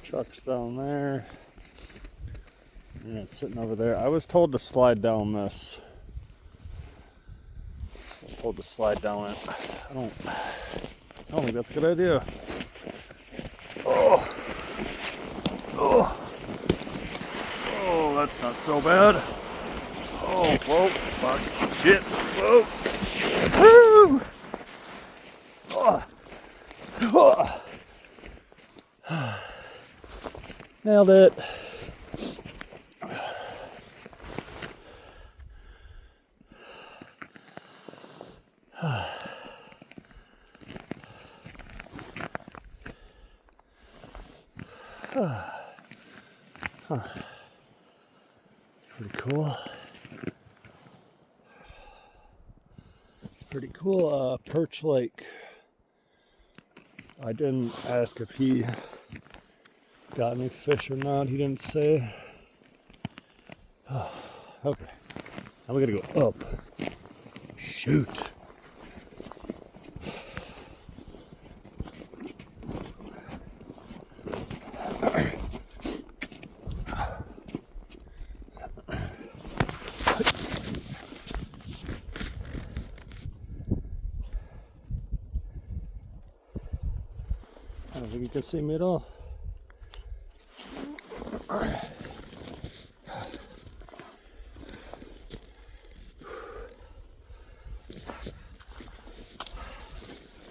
Truck's down there. And it's sitting over there. I was told to slide down this. I was told to slide down it. I don't think that's a good idea. Oh. Oh. Oh, that's not so bad. Oh, whoa, fuck, shit, whoa. Woo! Oh. Oh. Nailed it. Huh. Pretty cool. It's pretty cool. Perch Lake. I didn't ask if he got any fish or not. He didn't say. Okay. Now we gotta go up. Shoot. I don't think you can see me at all.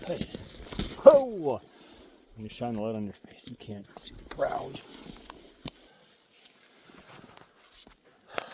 Hey. Oh! When you shine the light on your face, you can't see the ground.